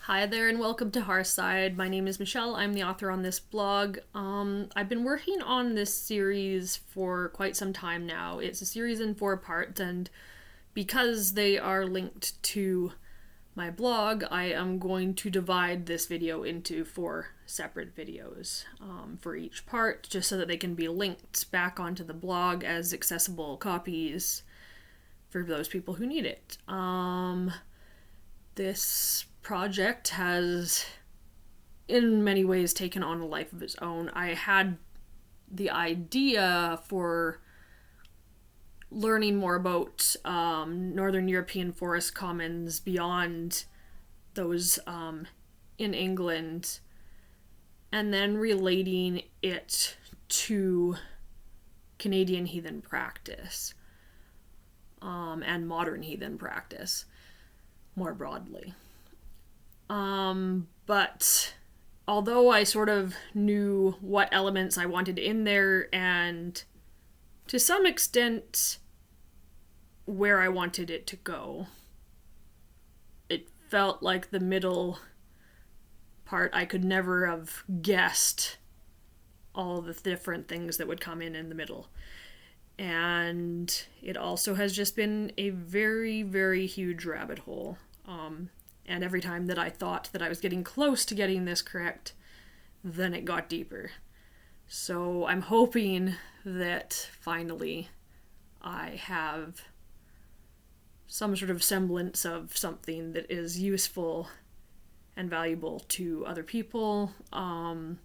Hi there and welcome to Hearthside. My name is Michelle. I'm the author on this blog. I've been working on this series for quite some time now. It's a series in 4 parts, and because they are linked to my blog, I am going to divide this video into 4 separate videos for each part, just so that they can be linked back onto the blog as accessible copies for those people who need it. This project has in many ways taken on a life of its own. I had the idea for learning more about Northern European forest commons beyond those in England, and then relating it to Canadian heathen practice and modern heathen practice more broadly. But although I sort of knew what elements I wanted in there and to some extent where I wanted it to go, it felt like the middle part I could never have guessed all the different things that would come in the middle. And it also has just been a very, very huge rabbit hole. And every time that I thought that I was getting close to getting this correct, then it got deeper. So I'm hoping that finally I have some sort of semblance of something that is useful and valuable to other people. And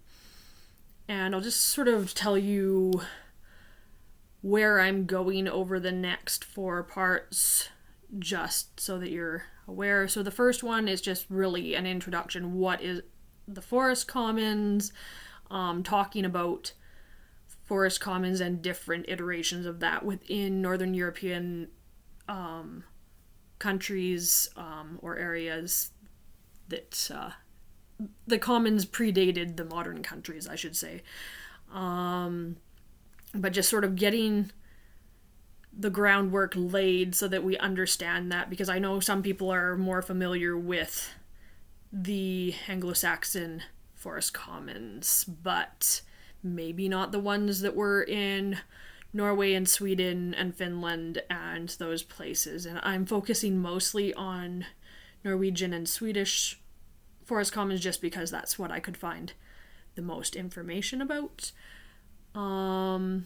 I'll just sort of tell you where I'm going over the next 4 parts, just so that you're aware. So the first one is just really an introduction. What is the forest commons? Talking about forest commons and different iterations of that within Northern European countries or areas that the commons predated the modern countries, I should say. But just sort of getting the groundwork laid so that we understand that, because I know some people are more familiar with the Anglo-Saxon forest commons, but maybe not the ones that were in Norway and Sweden and Finland and those places. And I'm focusing mostly on Norwegian and Swedish forest commons just because that's what I could find the most information about.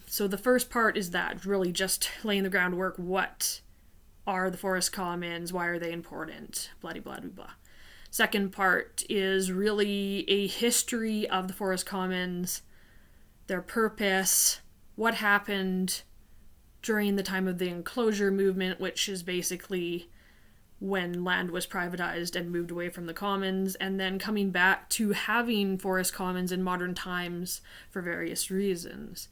So the first part is that, really just laying the groundwork. What are the forest commons? Why are they important? Blah, blah, blah, blah. Second part is really a history of the forest commons, their purpose, what happened during the time of the enclosure movement, which is basically when land was privatized and moved away from the commons, and then coming back to having forest commons in modern times for various reasons.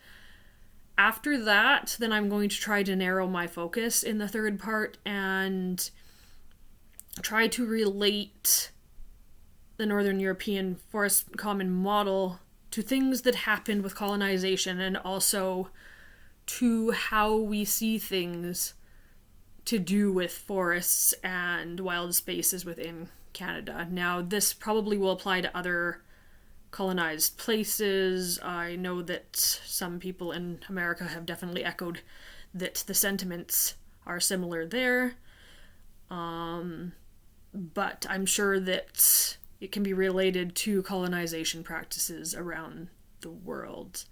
After that, then I'm going to try to narrow my focus in the third part and try to relate the Northern European forest common model to things that happened with colonization, and also to how we see things to do with forests and wild spaces within Canada. Now, this probably will apply to other colonized places. I know that some people in America have definitely echoed that the sentiments are similar there. But I'm sure that it can be related to colonization practices around the world.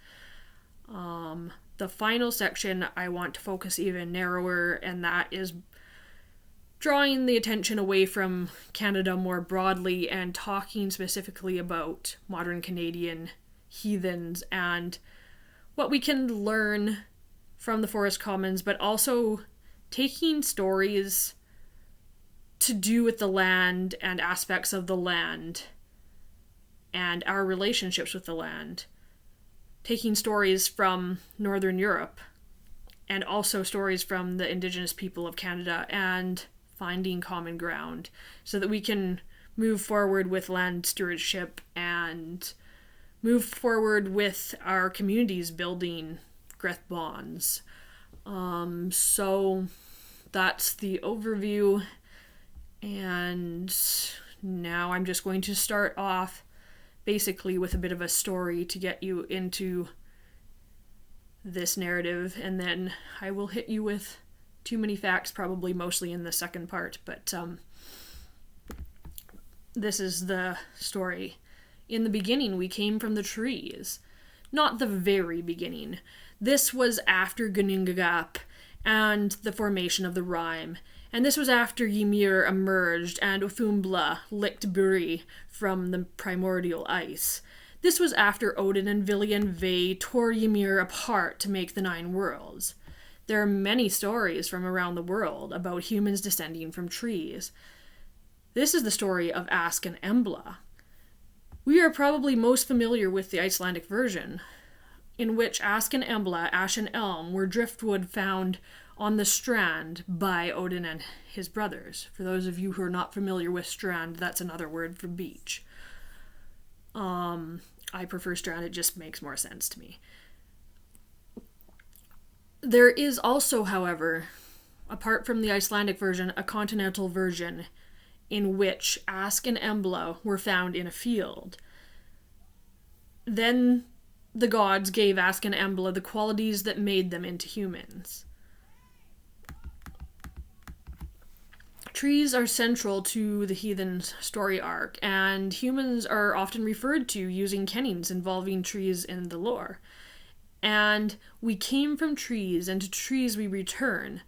The final section, I want to focus even narrower, and that is drawing the attention away from Canada more broadly and talking specifically about modern Canadian heathens and what we can learn from the forest commons, but also taking stories to do with the land and aspects of the land and our relationships with the land. Taking stories from Northern Europe and also stories from the Indigenous people of Canada and finding common ground so that we can move forward with land stewardship and move forward with our communities building great bonds. So that's the overview, and now I'm just going to start off basically with a bit of a story to get you into this narrative, and then I will hit you with too many facts, probably mostly in the second part, but this is the story. In the beginning, we came from the trees. Not the very beginning. This was after Guningagap and the formation of the rime, and this was after Ymir emerged and Uthumbla licked Buri from the primordial ice. This was after Odin and Vili and Ve tore Ymir apart to make the 9 worlds. There are many stories from around the world about humans descending from trees. This is the story of Ask and Embla. We are probably most familiar with the Icelandic version, in which Ask and Embla, ash and elm, were driftwood found on the strand by Odin and his brothers. For those of you who are not familiar with strand, that's another word for beach. I prefer strand, it just makes more sense to me. There is also, however, apart from the Icelandic version, a continental version in which Ask and Embla were found in a field. Then the gods gave Ask and Embla the qualities that made them into humans. Trees are central to the heathen's story arc, and humans are often referred to using kennings involving trees in the lore. And we came from trees, and to trees we return.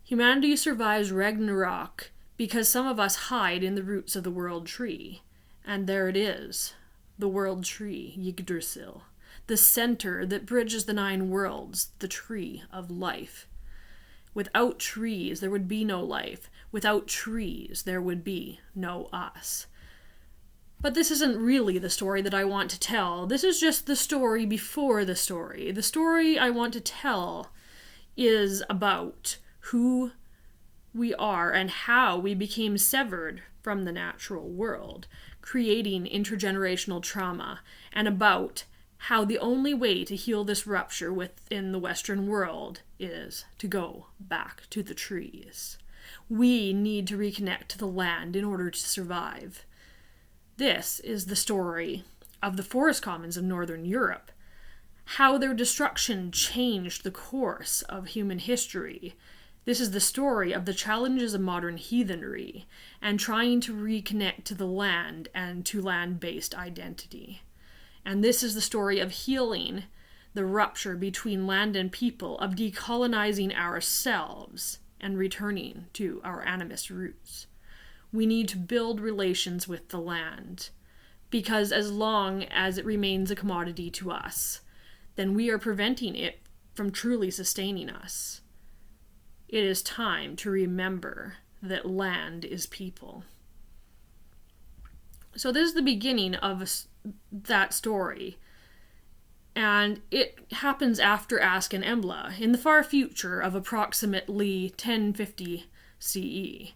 Humanity survives Ragnarok because some of us hide in the roots of the world tree. And there it is, the world tree, Yggdrasil, the center that bridges the 9 worlds, the tree of life. Without trees, there would be no life. Without trees, there would be no us. But this isn't really the story that I want to tell. This is just the story before the story. The story I want to tell is about who we are and how we became severed from the natural world, creating intergenerational trauma, and about how the only way to heal this rupture within the Western world is to go back to the trees. We need to reconnect to the land in order to survive. This is the story of the forest commons of Northern Europe, how their destruction changed the course of human history. This is the story of the challenges of modern heathenry and trying to reconnect to the land and to land-based identity. And this is the story of healing the rupture between land and people, of decolonizing ourselves and returning to our animist roots. We need to build relations with the land, because as long as it remains a commodity to us, then we are preventing it from truly sustaining us. It is time to remember that land is people. So this is the beginning of that story, and it happens after Ask and Embla, in the far future of approximately 1050 CE.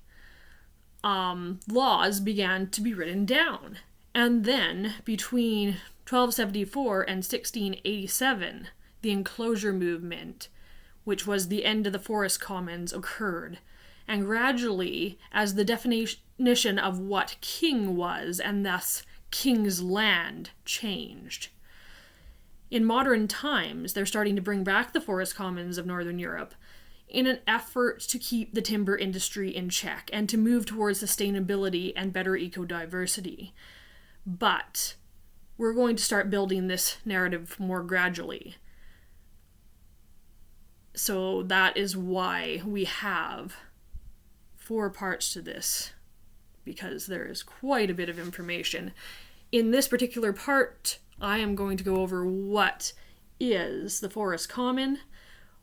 Laws began to be written down, and then between 1274 and 1687, the enclosure movement, which was the end of the forest commons, occurred, and gradually, as the definition of what king was, and thus king's land, changed. In modern times, they're starting to bring back the forest commons of Northern Europe in an effort to keep the timber industry in check and to move towards sustainability and better ecodiversity. But we're going to start building this narrative more gradually. So that is why we have 4 parts to this, because there is quite a bit of information. In this particular part, I am going to go over what is the forest common,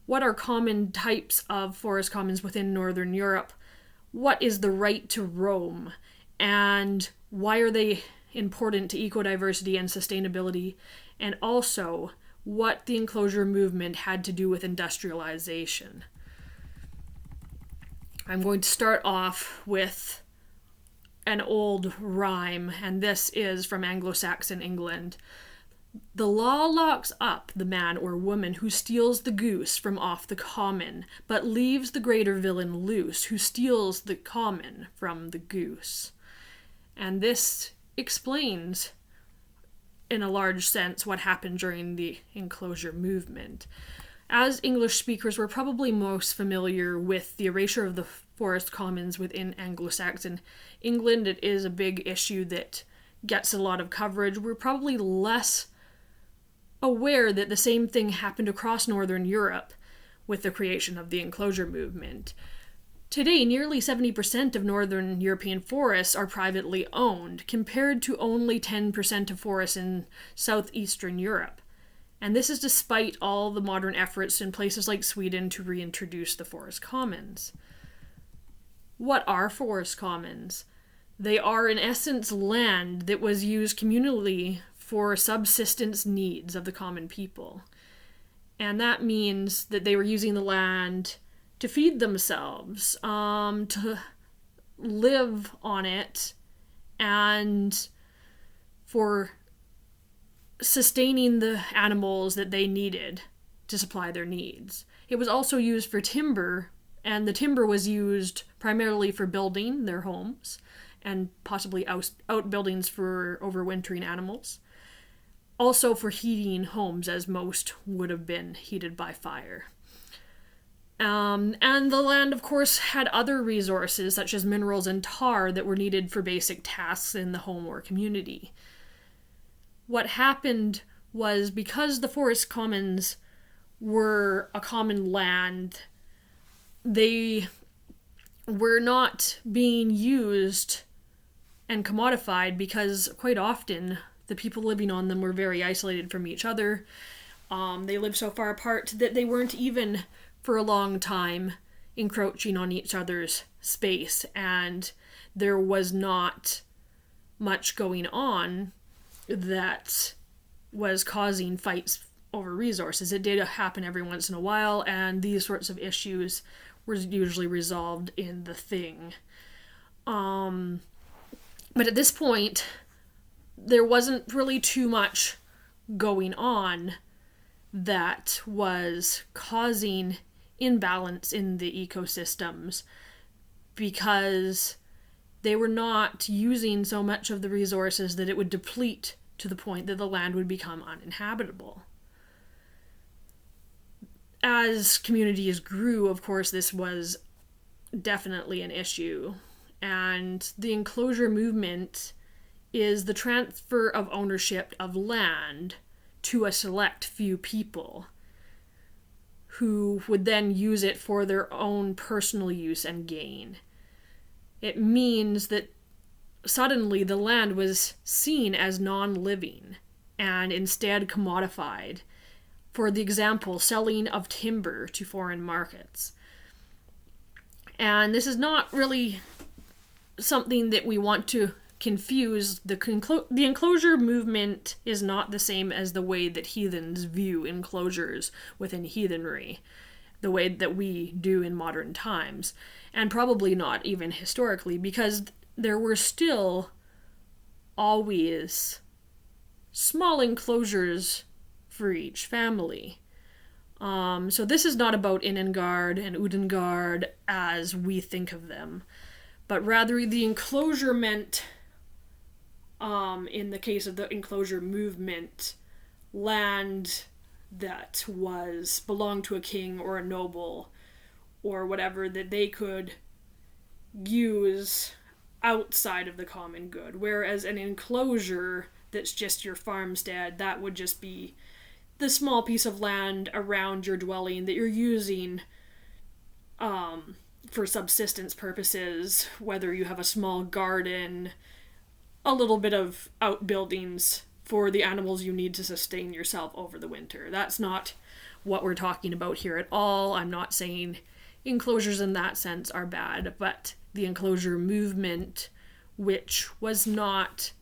what are common types of forest commons within Northern Europe, what is the right to roam, and why are they important to ecodiversity and sustainability, and also what the enclosure movement had to do with industrialization. I'm going to start off with an old rhyme, and this is from Anglo-Saxon England. The law locks up the man or woman who steals the goose from off the common, but leaves the greater villain loose who steals the common from the goose. And this explains, in a large sense, what happened during the enclosure movement. As English speakers, we're probably most familiar with the erasure of the forest commons within Anglo-Saxon England. It is a big issue that gets a lot of coverage. We're probably less aware that the same thing happened across Northern Europe with the creation of the enclosure movement. Today, nearly 70% of Northern European forests are privately owned, compared to only 10% of forests in southeastern Europe. And this is despite all the modern efforts in places like Sweden to reintroduce the forest commons. What are forest commons? They are, in essence, land that was used communally for subsistence needs of the common people. And that means that they were using the land to feed themselves, to live on it, and for sustaining the animals that they needed to supply their needs. It was also used for timber, and the timber was used primarily for building their homes and possibly outbuildings for overwintering animals. Also for heating homes, as most would have been heated by fire. And the land, of course, had other resources, such as minerals and tar, that were needed for basic tasks in the home or community. What happened was, because the forest commons were a common land, they were not being used and commodified because quite often the people living on them were very isolated from each other. They lived so far apart that they weren't even, for a long time, encroaching on each other's space, and there was not much going on that was causing fights over resources. It did happen every once in a while, and these sorts of issues were usually resolved in the thing. But at this point, there wasn't really too much going on that was causing imbalance in the ecosystems, because they were not using so much of the resources that it would deplete to the point that the land would become uninhabitable. As communities grew, of course, this was definitely an issue, and the enclosure movement is the transfer of ownership of land to a select few people who would then use it for their own personal use and gain. It means that suddenly the land was seen as non-living and instead commodified. For the example, selling of timber to foreign markets. And this is not really something that we want to confuse. The enclosure movement is not the same as the way that heathens view enclosures within heathenry, the way that we do in modern times, and probably not even historically, because there were still always small enclosures for each family. So this is not about Innengard and Udengard as we think of them, but rather the enclosure meant, in the case of the enclosure movement, land that belonged to a king or a noble or whatever that they could use outside of the common good. Whereas an enclosure that's just your farmstead, that would just be the small piece of land around your dwelling that you're using for subsistence purposes, whether you have a small garden, a little bit of outbuildings for the animals you need to sustain yourself over the winter. That's not what we're talking about here at all. I'm not saying enclosures in that sense are bad, but the enclosure movement, which was not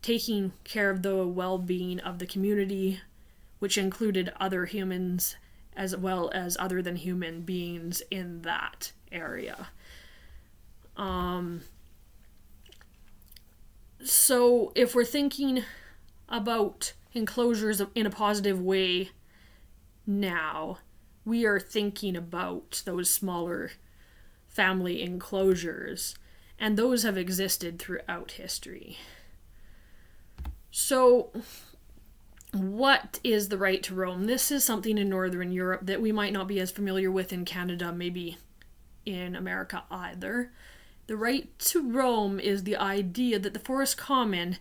taking care of the well-being of the community, which included other humans as well as other than human beings in that area. So if we're thinking about enclosures in a positive way now, we are thinking about those smaller family enclosures. And those have existed throughout history. So, what is the right to roam? This is something in Northern Europe that we might not be as familiar with in Canada, maybe in America either. The right to roam is the idea that the forest common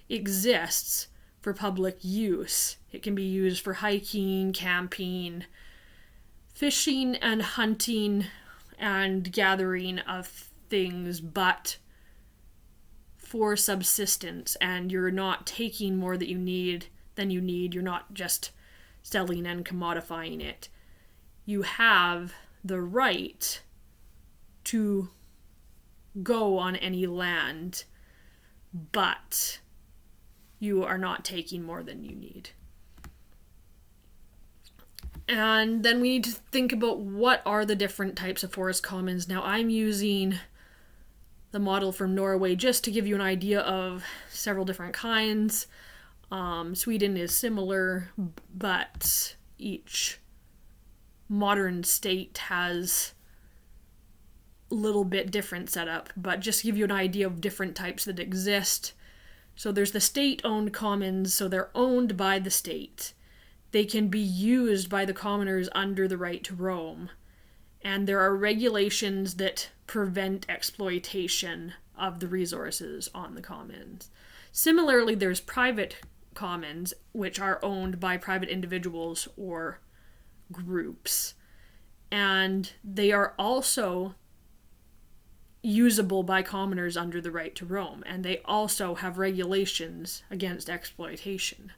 exists for public use. It can be used for hiking, camping, fishing and hunting and gathering of things, but for subsistence, and you're not taking more than you need. You're not just selling and commodifying it. You have the right to go on any land, but you are not taking more than you need. And then we need to think about what are the different types of forest commons. Now, I'm using the model from Norway just to give you an idea of several different kinds. Sweden is similar, but each modern state has a little bit different setup. But just to give you an idea of different types that exist. So there's the state-owned commons, so they're owned by the state. They can be used by the commoners under the right to roam. And there are regulations that prevent exploitation of the resources on the commons. Similarly, there's private commons, which are owned by private individuals or groups. And they are also usable by commoners under the right to roam. And they also have regulations against exploitation.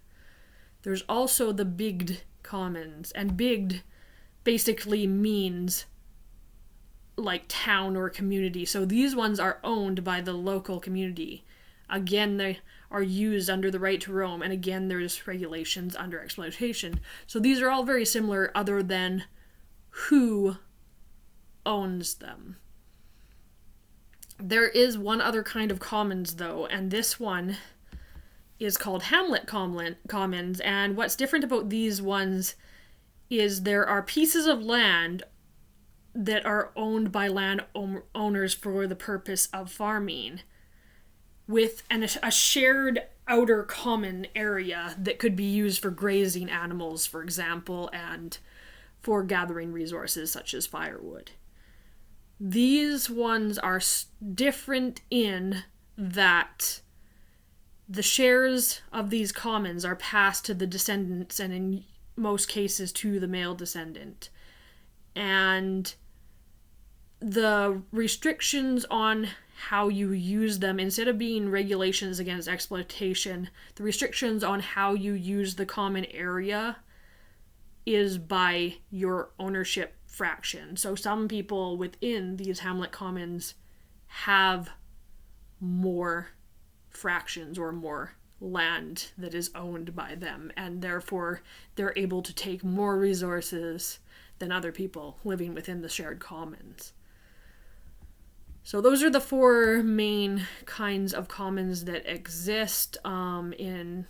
There's also the bygd commons, and bygd basically means like town or community. So these ones are owned by the local community. Again, they are used under the right to roam, and again, there's regulations under exploitation. So these are all very similar other than who owns them. There is one other kind of commons though, and this one is called hamlet commons, and what's different about these ones is there are pieces of land that are owned by owners for the purpose of farming, with a shared outer common area that could be used for grazing animals, for example, and for gathering resources such as firewood. These ones are different in that the shares of these commons are passed to the descendants, and in most cases to the male descendant. And the restrictions on how you use them, instead of being regulations against exploitation, the restrictions on how you use the common area is by your ownership fraction. So some people within these hamlet commons have more fractions or more land that is owned by them, and therefore they're able to take more resources than other people living within the shared commons. So those are the four main kinds of commons that exist in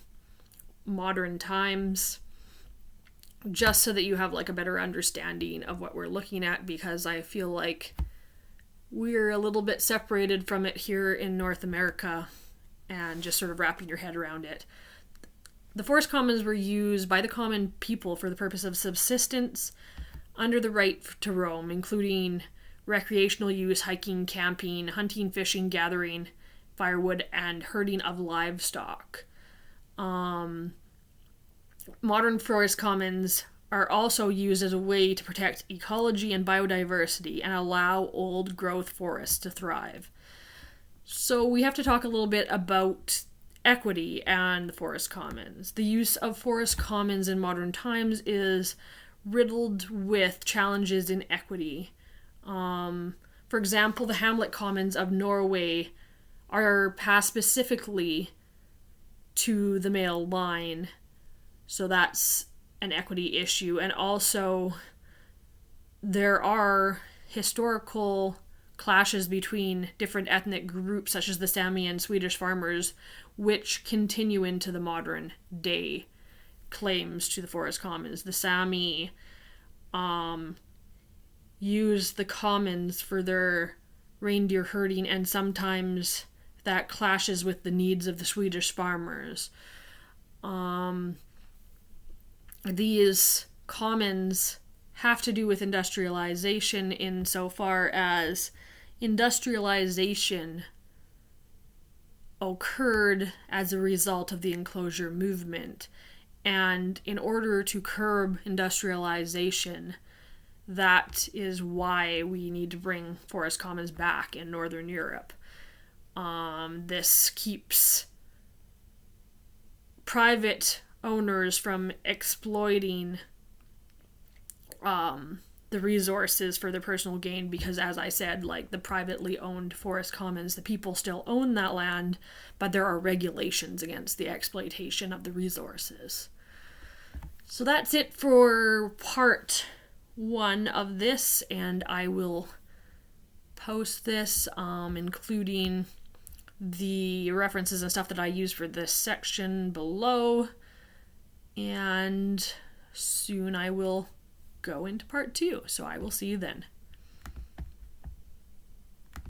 modern times, just so that you have like a better understanding of what we're looking at, because I feel like we're a little bit separated from it here in North America, and just sort of wrapping your head around it. The forest commons were used by the common people for the purpose of subsistence under the right to roam, including recreational use, hiking, camping, hunting, fishing, gathering firewood, and herding of livestock. Modern forest commons are also used as a way to protect ecology and biodiversity and allow old growth forests to thrive. So we have to talk a little bit about equity and the forest commons. The use of forest commons in modern times is riddled with challenges in equity. For example, the hamlet commons of Norway are passed specifically to the male line, so that's an equity issue. And also there are historical clashes between different ethnic groups such as the Sami and Swedish farmers, which continue into the modern day claims to the forest commons. The Sami use the commons for their reindeer herding, and sometimes that clashes with the needs of the Swedish farmers. These commons have to do with industrialization insofar as industrialization occurred as a result of the enclosure movement. And in order to curb industrialization, that is why we need to bring forest commons back in Northern Europe. This keeps private owners from exploiting the resources for their personal gain, because, as I said, like the privately owned forest commons, the people still own that land, but there are regulations against the exploitation of the resources. So that's it for part 1 of this, and I will post this, including the references and stuff that I use for this section below, and soon I will go into part 2, so I will see you then.